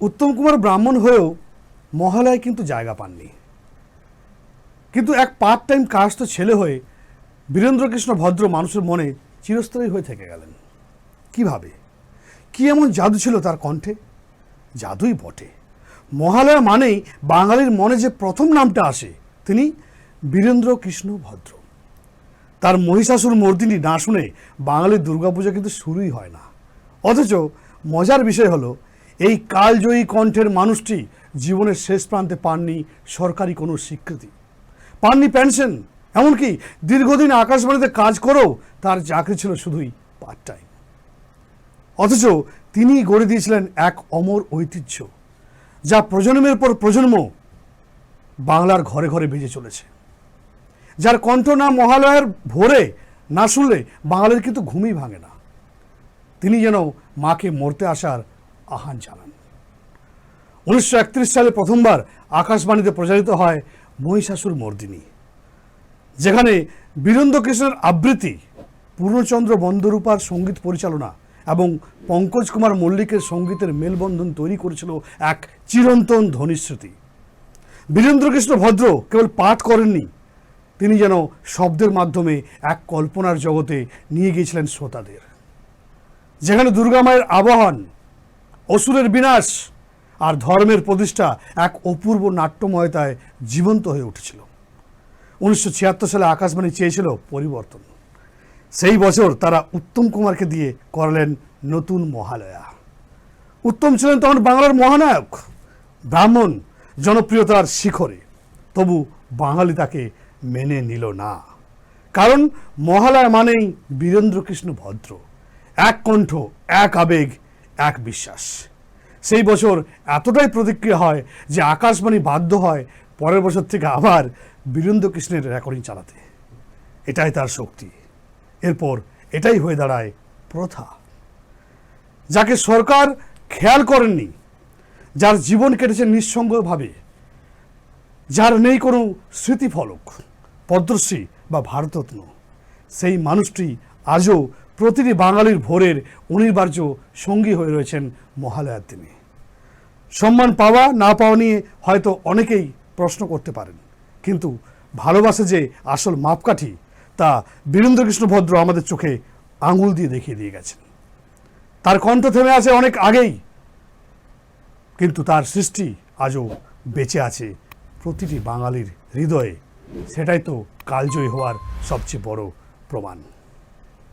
উত্তম কুমার ব্রাহ্মণ হয়েও মহালয়ায় কিন্তু জায়গা পাননি, কিন্তু এক পার্ট টাইম কাস্ট ছেলে হয়ে বীরেন্দ্রকৃষ্ণ ভদ্র মানুষের মনে চিরস্থায়ী হয়ে থেকে গেলেন। কিভাবে, কি এমন জাদু ছিল তার কণ্ঠে? জাদুই বটে। মহালয়া মানেই বাঙালির মনে যে প্রথম নামটা আসে, তিনি বীরেন্দ্রকৃষ্ণ ভদ্র। তার মহিষাসুর মর্দিনী না শুনে বাঙালির দুর্গাপূজা কিন্তু শুরুই হয় না। অথচ মজার বিষয় হলো, এই কালজয়ী কণ্ঠের মানুষটি জীবনের শেষ প্রান্তে পাননি সরকারি কোনো স্বীকৃতি, পাননি পেনশন, এমনকি দীর্ঘদিন আকাশবাণীতে কাজ করেও তার চাকরি ছিল শুধুই পার্ট টাইম। অথচ তিনি গড়ে দিয়েছিলেন এক অমর ঐতিহ্য, যা প্রজন্মের পর প্রজন্ম বাংলার ঘরে ঘরে বেজে চলেছে, যার কণ্ঠ না মহালয়ার ভোরে না শুনলে বাঙালির কিন্তু ঘুমই ভাঙে না। তিনি যেন মাকে মরতে আসার আহ্বান জানান। 1931 সালে প্রথমবার আকাশবাণীতে প্রচারিত হয় মহিষাসুর মর্দিনী, যেখানে বীরেন্দ্রকৃষ্ণের আবৃত্তি, পূর্ণচন্দ্র বন্দরূপার সঙ্গীত পরিচালনা এবং পঙ্কজ কুমার মল্লিকের সঙ্গীতের মেলবন্ধন তৈরি করেছিল এক চিরন্তন ধ্বনিশ্রুতি। বীরেন্দ্রকৃষ্ণ ভদ্র কেবল পাঠ করেননি, তিনি যেন শব্দের মাধ্যমে এক কল্পনার জগতে নিয়ে গিয়েছিলেন শ্রোতাদের, যেখানে দুর্গামায়ের আবাহন, অসুরের বিনাশ আর ধর্মের প্রতিষ্ঠা এক অপূর্ব নাট্যময়তায় জীবন্ত হয়ে উঠেছিল। 1976 সালে আকাশবাণী চেয়েছিল পরিবর্তন। সেই বছর তারা উত্তম কুমারকে দিয়ে করালেন নতুন মহালয়া। উত্তম ছিলেন তখন বাংলার মহানায়ক, ব্রাহ্মণ, জনপ্রিয়তার শিখরে। তবু বাঙালি তাকে মেনে নিল না, কারণ মহালয়া মানেই বীরেন্দ্রকৃষ্ণ ভদ্র, এক কণ্ঠ, এক আবেগ, এক বিশ্বাস। সেই বছর এতটাই প্রতিক্রিয়া হয় যে আকাশবাণী বাধ্য হয় পরের বছর থেকে আবার বীরেন্দ্রকৃষ্ণের রেকর্ডিং চালাতে। এটাই তার শক্তি। এরপর এটাই হয়ে দাঁড়ায় প্রথা, যাকে সরকার খেয়াল করেননি, যার জীবন কেটেছে নিঃসঙ্গভাবে, যার নেই কোনো স্মৃতিফলক, পদ্মশ্রী বা ভারতরত্ন। সেই মানুষটি আজও প্রতিটি বাঙালির ভোরের অনিবার্য সঙ্গী হয়ে রয়েছেন মহালয়ার দিনে। সম্মান পাওয়া না পাওয়া নিয়ে হয়তো অনেকেই প্রশ্ন করতে পারেন, কিন্তু ভালোবাসা যে আসল মাপকাঠি তা বীরেন্দ্রকৃষ্ণ ভদ্র আমাদের চোখে আঙুল দিয়ে দেখিয়ে দিয়ে গেছেন। তার কণ্ঠ থেমে আছে অনেক আগেই, কিন্তু তার সৃষ্টি আজও বেঁচে আছে প্রতিটি বাঙালির হৃদয়ে। সেটাই তো কালজয়ী হওয়ার সবচেয়ে বড় প্রমাণ।